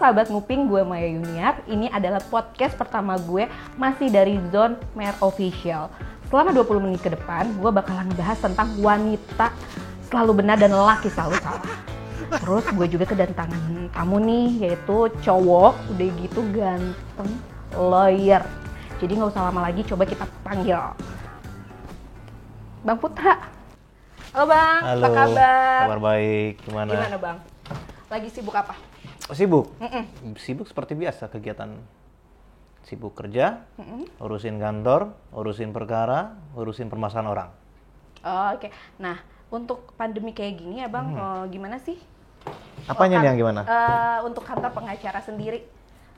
sahabat nguping, gue Maya Yuniar. Ini adalah podcast pertama gue masih dari Zone Mer Official. Selama 20 menit ke depan, gue bakalan ngebahas tentang wanita selalu benar dan laki selalu salah. Terus gue juga kedatangan tamu nih, yaitu cowok, udah gitu ganteng, lawyer. Jadi gak usah lama lagi, coba kita panggil Bang Putra. Halo Bang, halo, apa kabar? Kabar baik, gimana? Gimana Bang? Lagi sibuk apa? Oh, sibuk? Sibuk seperti biasa, kegiatan sibuk kerja, urusin kantor, urusin perkara, urusin permasalahan orang. Oh, oke. Nah, untuk pandemi kayak gini ya Bang, gimana sih? Apanya nih yang gimana? Untuk kantor pengacara sendiri,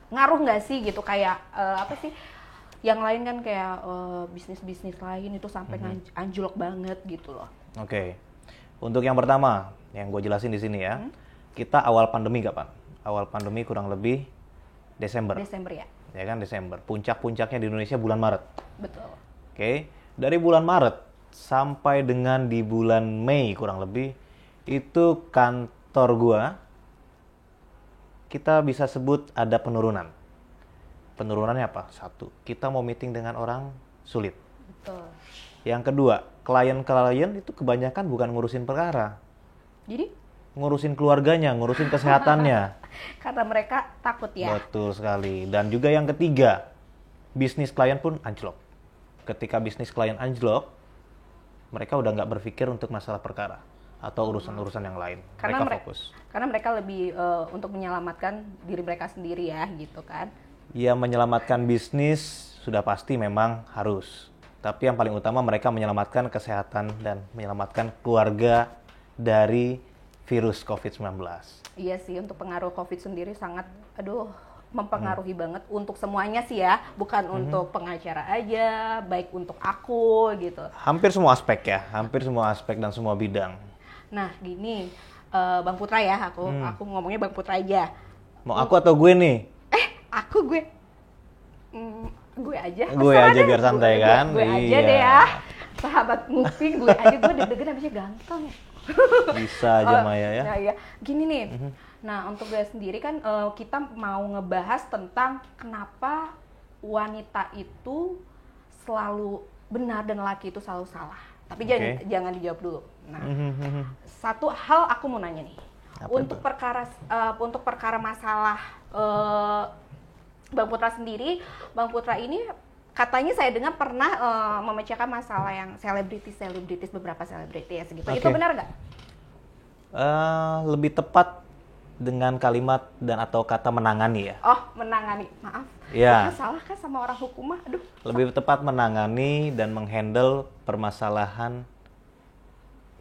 ngaruh nggak sih gitu kayak apa sih? Yang lain kan kayak bisnis-bisnis lain itu sampai anjlok banget gitu loh. Oke. Untuk yang pertama, yang gue jelasin di sini ya, kita awal pandemi kapan? Awal pandemi kurang lebih Desember. Desember ya? Ya kan, Desember. Puncak-puncaknya di Indonesia bulan Maret. Betul. Oke. Dari bulan Maret sampai dengan di bulan Mei kurang lebih, itu kantor gua kita bisa sebut ada penurunan. Penurunannya apa? Satu, kita mau meeting dengan orang sulit. Betul. Yang kedua, klien-klien itu kebanyakan bukan ngurusin perkara. Jadi? Ngurusin keluarganya, ngurusin kesehatannya. Karena mereka takut ya? Betul sekali. Dan juga yang ketiga, bisnis klien pun anjlok. Ketika bisnis klien anjlok, mereka udah nggak berpikir untuk masalah perkara atau urusan-urusan yang lain. Karena mereka fokus. Karena mereka lebih untuk menyelamatkan diri mereka sendiri ya, gitu kan? Ya, menyelamatkan bisnis sudah pasti memang harus. Tapi yang paling utama mereka menyelamatkan kesehatan dan menyelamatkan keluarga dari virus COVID-19. Iya sih, untuk pengaruh COVID sendiri sangat, mempengaruhi banget untuk semuanya sih ya. Bukan untuk pengacara aja, baik untuk aku gitu. Hampir semua aspek ya, hampir semua aspek dan semua bidang. Nah gini, Bang Putra ya, aku ngomongnya Bang Putra aja. Mau aku atau gue nih? Gue aja. Gue aja biar santai kan? Gue aja deh ya. Sahabat nguping, gue aja, gue deg-degan habisnya ganteng. Bisa aja Maya ya. Nah, ya. Gini nih, nah untuk gue sendiri kan kita mau ngebahas tentang kenapa wanita itu selalu benar dan laki itu selalu salah. Tapi jangan dijawab dulu. Nah, satu hal aku mau nanya nih. Untuk perkara masalah Bang Putra sendiri, Bang Putra ini katanya saya dengar pernah memecahkan masalah yang selebritis beberapa selebritis gitu. Itu benar nggak? Lebih tepat dengan kalimat dan atau kata menangani ya. Oh, menangani. Maaf. Ya. Salah kan sama orang hukum mah? Aduh. Lebih tepat menangani dan menghandle permasalahan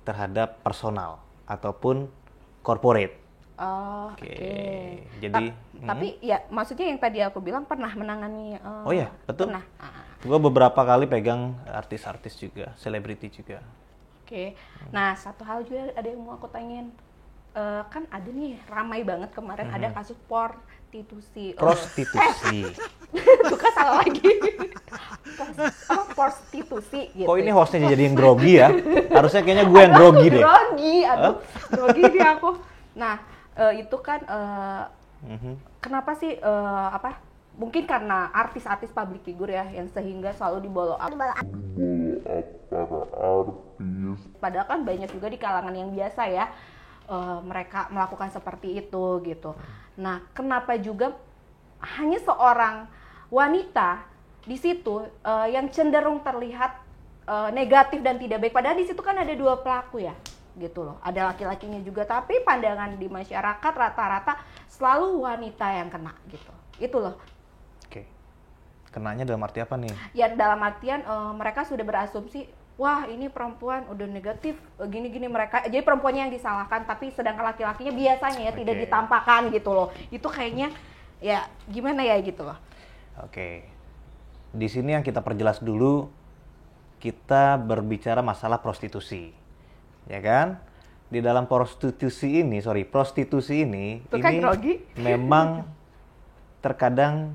terhadap personal ataupun corporate. Oh, Oke. Jadi tapi ya maksudnya yang tadi aku bilang pernah menangani. Oh ya, betul. Pernah. Gue beberapa kali pegang artis-artis juga, selebriti juga. Oke. Nah, satu hal juga ada yang mau aku tanyain. Kan ada nih ramai banget kemarin ada kasus prostitusi. Prostitusi. Bukan salah lagi. Prostitusi gitu. Kok ini hostnya jadiin grogi ya? Harusnya kayaknya gue yang grogi deh. Grogi dia aku. Nah, itu kan kenapa sih mungkin karena artis-artis public figure ya yang sehingga selalu dibawa para artis. Padahal kan banyak juga di kalangan yang biasa ya mereka melakukan seperti itu gitu. Nah, kenapa juga hanya seorang wanita di situ yang cenderung terlihat negatif dan tidak baik, padahal di situ kan ada dua pelaku ya, gitu loh. Ada laki-lakinya juga, tapi pandangan di masyarakat rata-rata selalu wanita yang kena gitu. Itu loh. Oke. Kenanya dalam arti apa nih? Ya dalam artian mereka sudah berasumsi, wah ini perempuan udah negatif, gini-gini mereka. Jadi perempuannya yang disalahkan, tapi sedangkan laki-lakinya biasanya ya tidak ditampakkan gitu loh. Itu kayaknya ya gimana ya gitu loh. Oke. Di sini yang kita perjelas dulu, kita berbicara masalah prostitusi. Ya kan? Di dalam prostitusi ini memang terkadang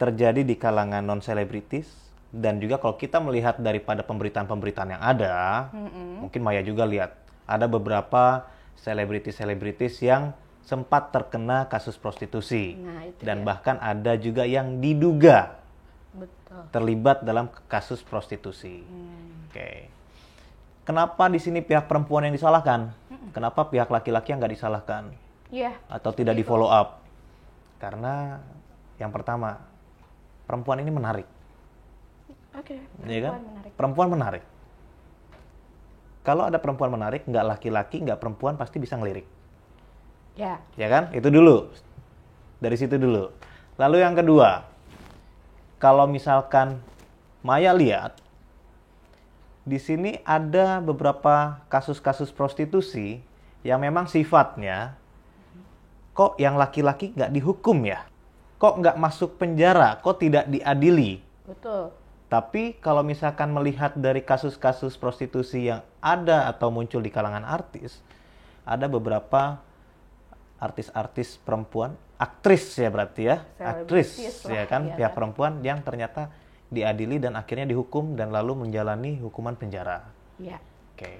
terjadi di kalangan non-selebritis, dan juga kalau kita melihat daripada pemberitaan-pemberitaan yang ada, mungkin Maya juga lihat, ada beberapa selebritis yang sempat terkena kasus prostitusi. Nah, itu Dan dia. bahkan ada juga yang diduga Betul. terlibat dalam kasus prostitusi. Oke. Kenapa di sini pihak perempuan yang disalahkan? Kenapa pihak laki-laki yang nggak disalahkan? Iya. Atau tidak di follow up? Karena yang pertama, perempuan ini menarik. Oke. Iya kan? Perempuan menarik. Perempuan menarik. Kalau ada perempuan menarik, nggak laki-laki, nggak perempuan pasti bisa ngelirik. Ya. Ya kan? Itu dulu. Dari situ dulu. Lalu yang kedua, kalau misalkan Maya lihat, di sini ada beberapa kasus-kasus prostitusi yang memang sifatnya, kok yang laki-laki nggak dihukum ya? Kok nggak masuk penjara? Kok tidak diadili? Betul. Tapi kalau misalkan melihat dari kasus-kasus prostitusi yang ada atau muncul di kalangan artis, ada beberapa artis-artis perempuan, aktris ya berarti ya, aktris Selebritis ya lah, kan, ya pihak kan? perempuan yang ternyata diadili dan akhirnya dihukum dan lalu menjalani hukuman penjara. Ya. Oke,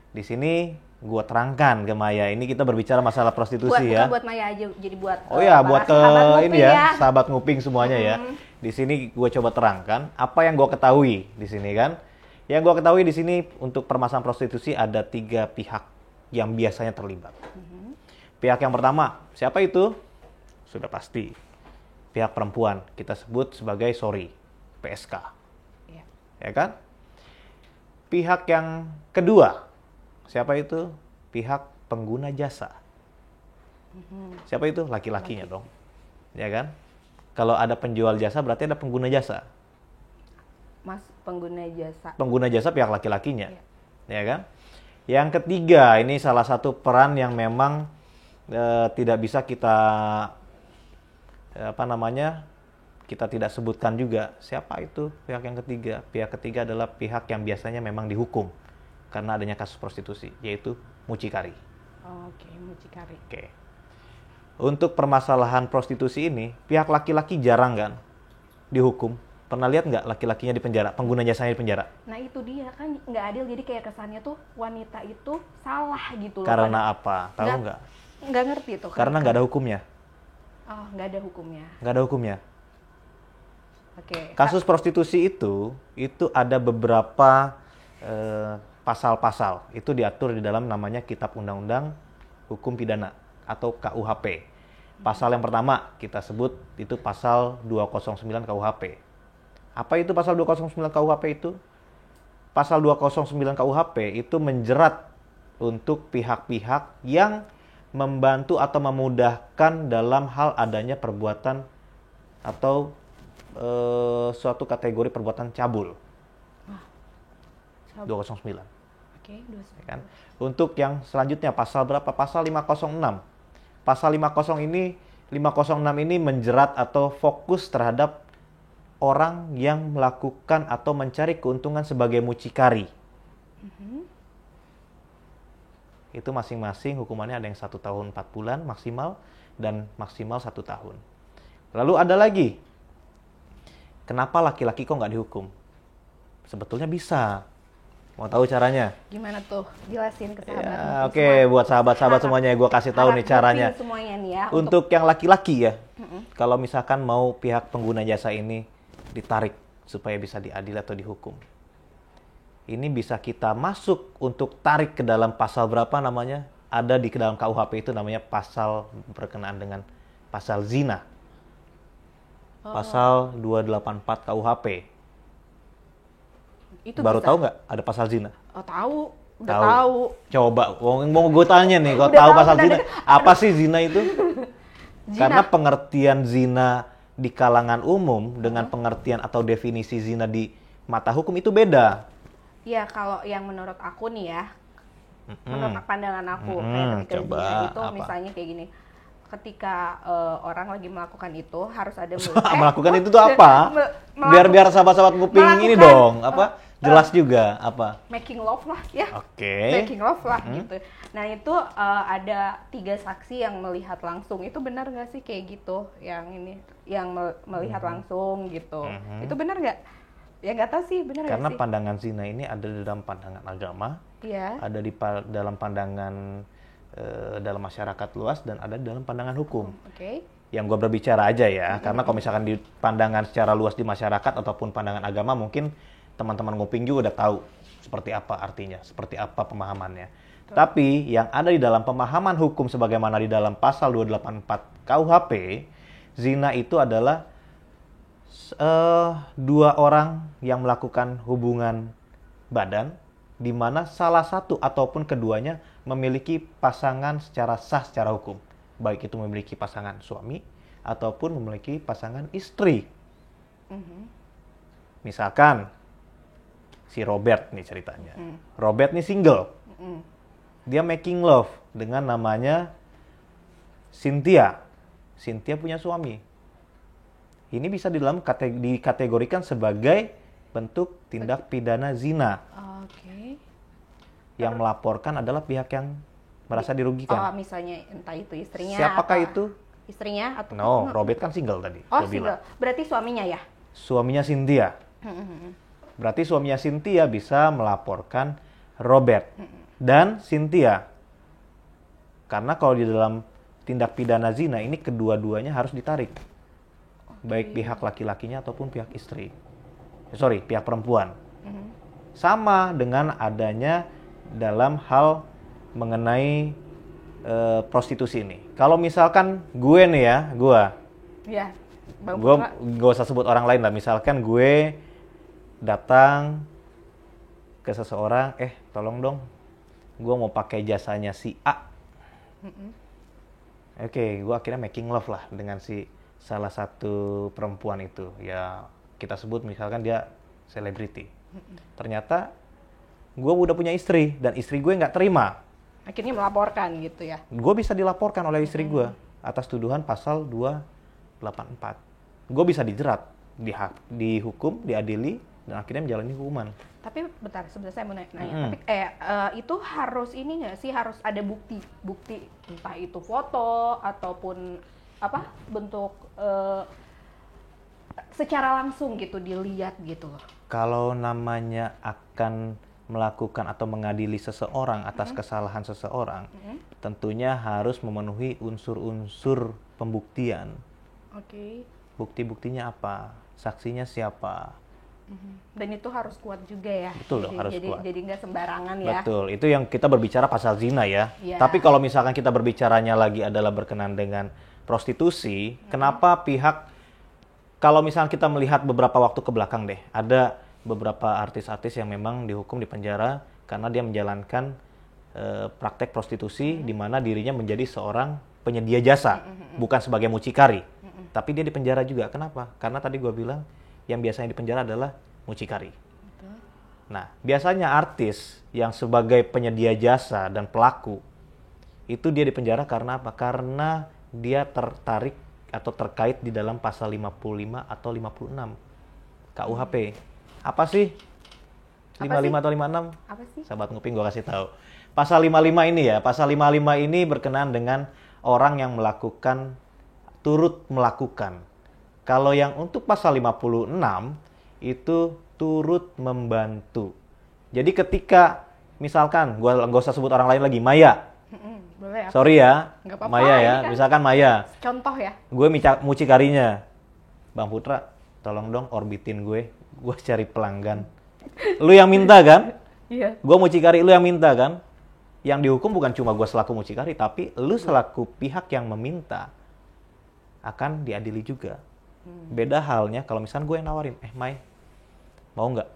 di sini gua terangkan ke Maya, ini kita berbicara masalah Buat prostitusi bukan ya. buat Maya aja, jadi buat Oh ya, para buat ke sahabat ini Nguping ya, sahabat nguping semuanya ya. Mm-hmm. Di sini gue coba terangkan apa yang gue ketahui di sini kan. Yang gue ketahui di sini untuk permasalahan prostitusi ada 3 pihak yang biasanya terlibat. Pihak yang pertama, siapa itu? Sudah pasti. Pihak perempuan, kita sebut sebagai sorry, PSK. Iya. Ya kan? Pihak yang kedua, siapa itu? Pihak pengguna jasa. Siapa itu? Laki-lakinya dong. Ya kan? Kalau ada penjual jasa berarti ada pengguna jasa. Mas pengguna jasa. Pengguna jasa pihak laki-lakinya. Iya. Ya kan? Yang ketiga, ini salah satu peran yang memang tidak bisa kita kita tidak sebutkan juga. Siapa itu pihak yang ketiga? Pihak ketiga adalah pihak yang biasanya memang dihukum karena adanya kasus prostitusi, yaitu mucikari. Oke, mucikari. Oke. Untuk permasalahan prostitusi ini, pihak laki-laki jarang kan dihukum. Pernah lihat nggak laki-lakinya di penjara, pengguna jasanya di penjara? Nah itu dia kan nggak adil, jadi kayak kesannya tuh wanita itu salah gitu loh. Karena apa? Tahu nggak? Nggak ngerti tuh. Karena nggak ada hukumnya. Oh, nggak ada hukumnya. Nggak ada hukumnya. Oke. Kasus prostitusi itu ada beberapa pasal-pasal. Itu diatur di dalam namanya Kitab Undang-Undang Hukum Pidana atau KUHP. Pasal yang pertama kita sebut itu pasal 209 KUHP. Apa itu pasal 209 KUHP itu? Pasal 209 KUHP itu menjerat untuk pihak-pihak yang membantu atau memudahkan dalam hal adanya perbuatan atau suatu kategori perbuatan cabul. 209. Oke, Ya kan? Untuk yang selanjutnya pasal berapa? Pasal 506. Pasal 506 ini menjerat atau fokus terhadap orang yang melakukan atau mencari keuntungan sebagai mucikari. Itu masing-masing hukumannya ada yang 1 tahun 4 bulan maksimal dan maksimal 1 tahun. Lalu ada lagi. Kenapa laki-laki kok nggak dihukum? Sebetulnya bisa. Mau tahu caranya? Gimana tuh? Jelasin ke sahabat. Ya, oke, buat sahabat-sahabat semuanya gue kasih tahu nih caranya. Semuanya nih ya. Untuk yang laki-laki ya, kalau misalkan mau pihak pengguna jasa ini ditarik supaya bisa diadil atau dihukum. Ini bisa kita masuk untuk tarik ke dalam pasal berapa namanya? Ada di dalam KUHP itu namanya pasal berkenaan dengan pasal zina. Pasal 284 KUHP. Itu Baru bisa. tahu nggak ada pasal zina? Oh, tahu. Udah tahu. Coba, mau gue tanya nih, kalau Udah tahu tahu, pasal udah zina, apa sih zina itu? Zina. Karena pengertian zina di kalangan umum dengan pengertian atau definisi zina di mata hukum itu beda. Ya, kalau yang menurut aku nih ya, menurut pandangan aku, kayak ketika coba, zina itu apa? misalnya kayak gini. Ketika orang lagi melakukan itu harus ada Melakukan itu tuh apa? Biar sahabat-sahabat nguping ini dong, apa? Jelas juga apa? making love lah ya. Oke. Making love lah gitu. Nah itu ada 3 saksi yang melihat langsung. Itu benar nggak sih kayak gitu? Yang ini, yang melihat langsung gitu. Itu benar nggak? Ya nggak tahu sih, benar nggak Karena sih? pandangan zina ini ada di dalam pandangan agama, Iya. ada di dalam pandangan dalam masyarakat luas dan ada dalam pandangan hukum. Oke. Yang gue berbicara aja ya, karena kalau misalkan di pandangan secara luas di masyarakat ataupun pandangan agama, mungkin teman-teman nguping juga udah tahu seperti apa artinya, seperti apa pemahamannya. Tapi yang ada di dalam pemahaman hukum sebagaimana di dalam pasal 284 KUHP, zina itu adalah dua orang yang melakukan hubungan badan di mana salah satu ataupun keduanya memiliki pasangan secara sah secara hukum. Baik itu memiliki pasangan suami ataupun memiliki pasangan istri. Misalkan si Robert nih ceritanya. Robert nih single. Dia making love dengan namanya Cynthia. Cynthia punya suami. Ini bisa dikategorikan sebagai bentuk tindak pidana zina. Oke. Yang melaporkan adalah pihak yang merasa dirugikan. Oh, misalnya entah itu istrinya. Siapakah itu? Istrinya atau No, Robert kan single tadi. Oh, single. Berarti suaminya ya? Suaminya Cynthia. Berarti suaminya Cynthia bisa melaporkan Robert dan Cynthia. Karena kalau di dalam tindak pidana zina ini kedua-duanya harus ditarik. Baik pihak laki-lakinya ataupun pihak istri. Pihak perempuan. Sama dengan adanya dalam hal mengenai prostitusi ini. Kalau misalkan gue nih ya, Iya. gue gak usah sebut orang lain lah. Misalkan gue datang ke seseorang, tolong dong, gue mau pakai jasanya si A. Oke, gue akhirnya making love lah dengan si salah satu perempuan itu. Ya kita sebut misalkan dia selebriti. Ternyata gue udah punya istri dan istri gue nggak terima. Akhirnya melaporkan gitu ya? Gue bisa dilaporkan oleh istri gue atas tuduhan pasal 284. Gue bisa dijerat, dihukum, diadili, dan akhirnya menjalani hukuman. Tapi bentar, sebentar saya mau nanya. Tapi itu harus ini nggak sih, harus ada bukti entah itu foto ataupun apa bentuk secara langsung gitu dilihat gitu loh. Kalau namanya akan melakukan atau mengadili seseorang atas kesalahan seseorang, tentunya harus memenuhi unsur-unsur pembuktian. Oke. Bukti-buktinya apa? Saksinya siapa? Dan itu harus kuat juga ya. Betul, harus kuat. Jadi nggak sembarangan ya. Betul, itu yang kita berbicara pasal zina ya. Tapi kalau misalkan kita berbicaranya lagi adalah berkenaan dengan prostitusi, kenapa pihak, kalau misalkan kita melihat beberapa waktu ke belakang deh, ada beberapa artis-artis yang memang dihukum di penjara karena dia menjalankan praktek prostitusi di mana dirinya menjadi seorang penyedia jasa, bukan sebagai mucikari. Tapi dia di penjara juga. Kenapa? Karena tadi gue bilang yang biasanya di penjara adalah mucikari. Nah, biasanya artis yang sebagai penyedia jasa dan pelaku itu dia di penjara karena apa? Karena dia tertarik atau terkait di dalam pasal 55 atau 56 KUHP. Apa sih? 55 atau 56? Apa sih? Sahabat nguping gue kasih tahu. Pasal 55 ini ya, pasal 55 ini berkenaan dengan orang yang turut melakukan. Kalau yang untuk pasal 56 itu turut membantu. Jadi ketika misalkan gue nggak usah sebut orang lain lagi, Maya. Boleh ya? Sorry ya, nggak apa-apa, Maya ya. kan Misalkan Maya. contoh ya. Gue mucikarinya. Bang Putra, tolong dong orbitin gue cari pelanggan. Lu yang minta kan? Iya. Gue mucikari, lu yang minta kan? Yang dihukum bukan cuma gue selaku mucikari, tapi lu selaku pihak yang meminta akan diadili juga. Beda halnya kalau misalnya gue yang nawarin, Mai, mau nggak?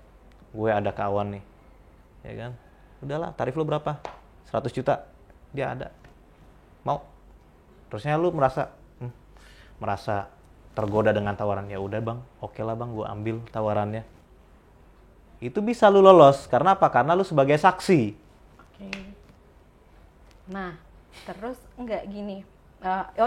Gue ada kawan nih, ya kan? Udahlah, tarif lu berapa? 100 juta. Dia ada. Mau? Terusnya lu merasa tergoda dengan tawaran. Ya udah bang, oke lah bang, gue ambil tawarannya. Itu bisa lu lolos. Karena apa? Karena lu sebagai saksi. Oke. Nah, terus enggak gini.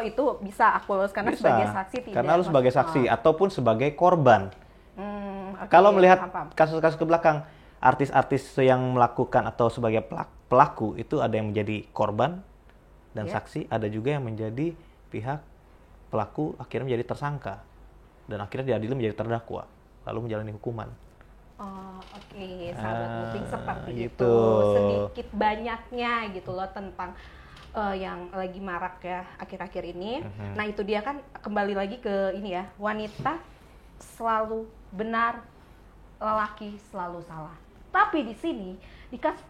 Itu bisa aku lolos karena Bisa. sebagai saksi tidak. Karena lu sebagai saksi ataupun sebagai korban. Okay, Kalau melihat paham. kasus-kasus ke belakang, artis-artis yang melakukan atau sebagai pelaku itu ada yang menjadi korban dan saksi, ada juga yang menjadi pihak pelaku akhirnya menjadi tersangka dan akhirnya diadili menjadi terdakwa lalu menjalani hukuman. Oh, oke. Sahabat nguping seperti gitu. itu. Sedikit banyaknya gitu loh tentang yang lagi marak ya akhir-akhir ini. Nah itu dia kan kembali lagi ke ini ya, wanita selalu benar, lelaki selalu salah. Tapi di sini di kasus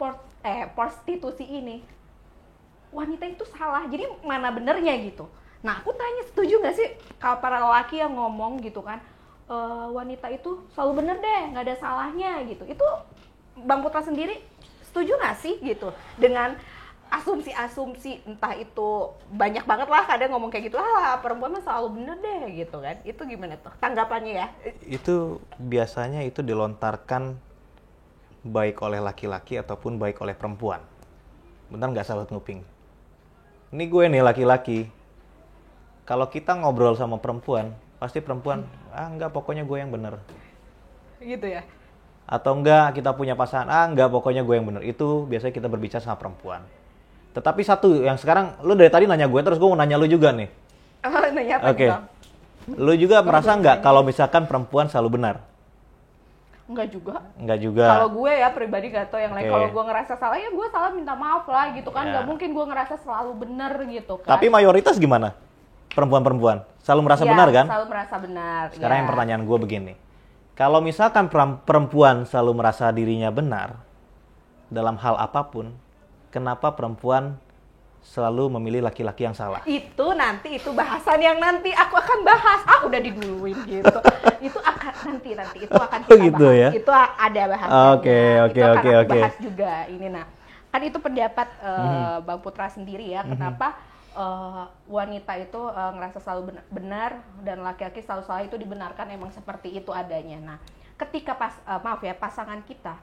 prostitusi ini wanita itu salah, jadi mana benernya gitu. Nah aku tanya, setuju nggak sih kalau para lelaki yang ngomong gitu kan, wanita itu selalu bener deh, nggak ada salahnya gitu. Itu Bang Putra sendiri setuju nggak sih gitu dengan asumsi-asumsi, entah itu banyak banget lah kadang ngomong kayak gitu, perempuan mah selalu bener deh gitu kan. Itu gimana tuh tanggapannya ya? Itu biasanya itu dilontarkan baik oleh laki-laki ataupun baik oleh perempuan. Benar nggak sahabat nguping? Ini gue nih laki-laki. Kalau kita ngobrol sama perempuan, pasti perempuan, enggak pokoknya gue yang bener. Gitu ya? Atau enggak kita punya pasangan, enggak pokoknya gue yang bener. Itu biasanya kita berbicara sama perempuan. Tetapi satu yang sekarang, lu dari tadi nanya gue, terus gue mau nanya lu juga nih. Nanya apa Oke. nih, Bang? Lu juga merasa nggak kalau misalkan perempuan selalu benar? Enggak juga. Enggak juga. Kalau gue ya pribadi gak tau yang lain. Oke. Kalau gue ngerasa salah ya gue salah, minta maaf lah gitu kan. Ya. Gak mungkin gue ngerasa selalu bener gitu kan. Tapi mayoritas gimana? Perempuan-perempuan selalu merasa Ya, benar kan? selalu merasa benar. Sekarang ya. yang pertanyaan gue begini. Kalau misalkan perempuan selalu merasa dirinya benar dalam hal apapun, kenapa perempuan selalu memilih laki-laki yang salah? Itu nanti, itu bahasan yang nanti aku akan bahas. Udah diduluin gitu. Itu akan nanti itu akan kita Gitu bahas. ya? Itu ada bahasannya. Oke. Itu akan aku bahas juga ini. Nah, kan itu pendapat Bang Putra sendiri ya. Kenapa wanita itu ngerasa selalu benar dan laki-laki selalu salah, itu dibenarkan emang seperti itu adanya. Nah, ketika pasangan kita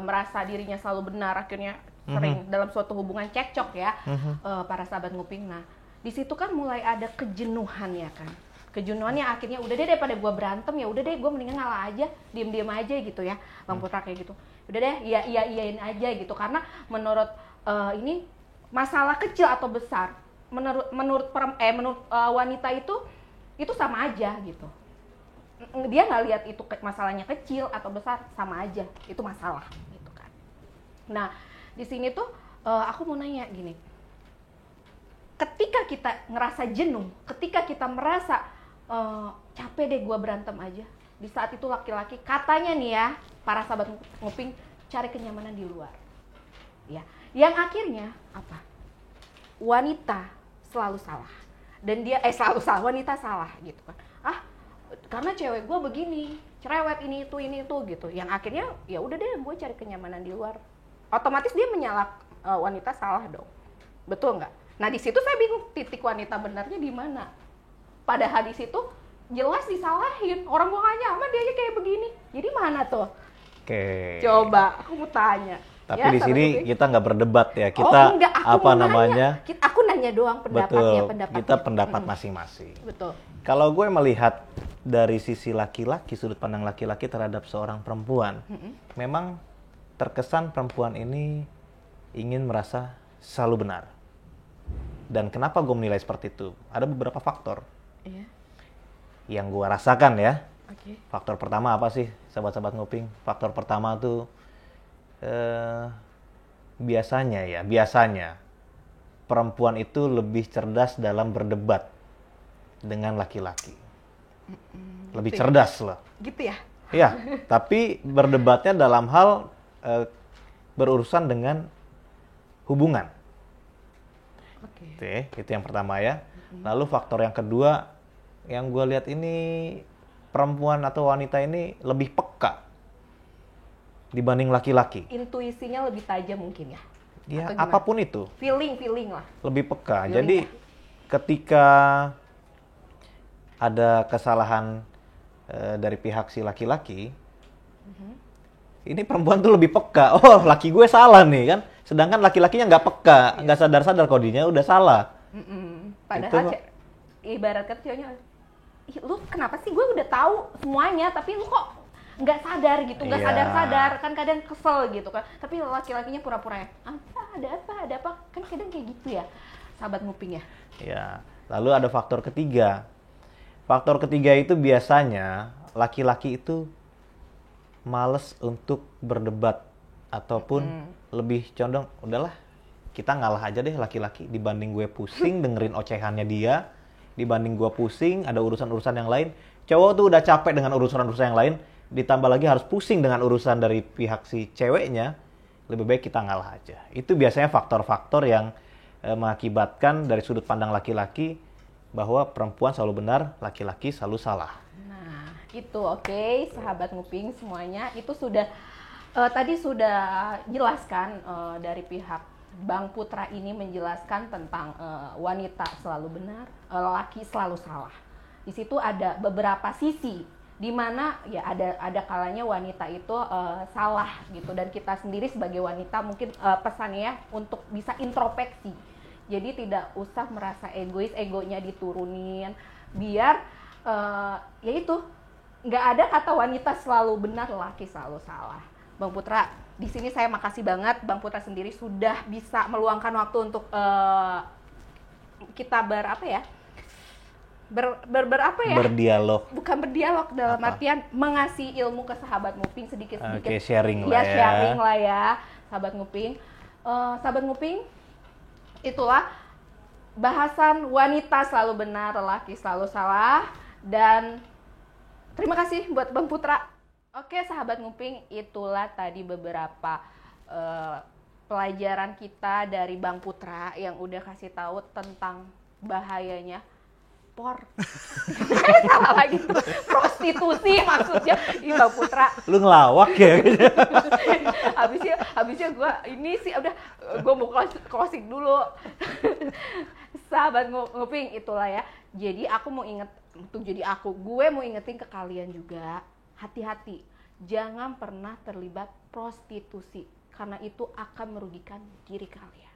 merasa dirinya selalu benar, akhirnya sering dalam suatu hubungan cekcok ya, para sahabat nguping. Nah, di situ kan mulai ada kejenuhan ya kan. Kejenuhan yang akhirnya udah deh, daripada gue berantem ya udah deh gue mendingan ngalah aja, diem-diem aja gitu ya. Bang Putra kayak gitu. Udah deh, iyain aja gitu, karena menurut ini masalah kecil atau besar, menurut wanita itu sama aja gitu. Dia nggak lihat itu masalahnya kecil atau besar, sama aja itu masalah gitu kan. Nah di sini tuh aku mau nanya gini, ketika kita ngerasa jenuh, ketika kita merasa capek deh gue berantem aja, di saat itu laki-laki katanya nih ya, para sahabat nguping, cari kenyamanan di luar ya, yang akhirnya apa, wanita selalu salah dan dia selalu salah, wanita salah gitu kan. Karena cewek gue begini, cerewet ini itu gitu, yang akhirnya ya udah deh gue cari kenyamanan di luar, otomatis dia menyalahkan wanita salah dong, betul nggak? Nah di situ saya bingung, titik wanita benarnya di mana? Padahal di situ jelas disalahin, orang gue gak nyaman dia aja kayak begini, jadi mana tuh? Oke. Coba aku mau tanya. Tapi ya, di sini kita nggak berdebat ya, kita enggak, apa namanya? Aku nanya doang pendapatnya, Betul, kita pendapat masing-masing. Betul. Kalau gue melihat dari sisi laki-laki, sudut pandang laki-laki terhadap seorang perempuan, memang terkesan perempuan ini ingin merasa selalu benar. Dan kenapa gue menilai seperti itu? Ada beberapa faktor yang gue rasakan ya. Faktor pertama apa sih, sahabat-sahabat nguping? Faktor pertama tuh biasanya perempuan itu lebih cerdas dalam berdebat dengan laki-laki. Lebih cerdas loh. Gitu ya? Iya, tapi berdebatnya dalam hal berurusan dengan hubungan. Oke, itu yang pertama ya. Lalu faktor yang kedua, yang gue lihat ini perempuan atau wanita ini lebih peka dibanding laki-laki. Intuisinya lebih tajam mungkin ya? Ya, apapun itu. Feeling lah. Lebih peka. Jadi ketika ada kesalahan dari pihak si laki-laki, ini perempuan tuh lebih peka. Oh, laki gue salah nih kan. Sedangkan laki-lakinya nggak peka, nggak sadar-sadar kalau dirinya udah salah. Padahal ibarat kata ceweknya, lu kenapa sih, gue udah tahu semuanya, tapi lu kok nggak sadar gitu, nggak sadar-sadar, kan kadang kesel gitu kan. Tapi laki-lakinya pura-pura ada apa, kan kadang kayak gitu ya, sahabat nguping ya. Ya, lalu ada faktor ketiga. Faktor ketiga itu biasanya laki-laki itu males untuk berdebat ataupun lebih condong udahlah kita ngalah aja deh laki-laki, dibanding gue pusing dengerin ocehannya dia, dibanding gue pusing ada urusan-urusan yang lain. Cowok tuh udah capek dengan urusan-urusan yang lain, ditambah lagi harus pusing dengan urusan dari pihak si ceweknya, lebih baik kita ngalah aja. Itu biasanya faktor-faktor yang mengakibatkan dari sudut pandang laki-laki bahwa perempuan selalu benar, laki-laki selalu salah. Nah, itu oke, sahabat nguping semuanya itu sudah tadi sudah jelaskan dari pihak Bang Putra ini menjelaskan tentang wanita selalu benar, laki selalu salah. Di situ ada beberapa sisi di mana ya ada kalanya wanita itu salah gitu, dan kita sendiri sebagai wanita mungkin pesannya untuk bisa introspeksi. Jadi tidak usah merasa egois, egonya diturunin, biar ya itu nggak ada kata wanita selalu benar, laki selalu salah. Bang Putra, di sini saya makasih banget Bang Putra sendiri sudah bisa meluangkan waktu untuk kita berdialog. Bukan berdialog, dalam artian mengasih ilmu ke sahabat nguping sedikit-sedikit. Oke, sharing ya, lah ya. Sharing lah ya, sahabat nguping. Sahabat nguping, itulah bahasan wanita selalu benar, laki selalu salah. Dan terima kasih buat Bang Putra. Oke, sahabat nguping, itulah tadi beberapa pelajaran kita dari Bang Putra yang udah kasih tahu tentang bahayanya salah lagi tuh, prostitusi maksudnya. Ih, Bang Putra, Lu ngelawak ya? habisnya gue ini sih udah, gue mau closing dulu. Sahabat nguping, itulah ya. Jadi gue mau ingetin ke kalian juga, hati-hati, jangan pernah terlibat prostitusi karena itu akan merugikan diri kalian.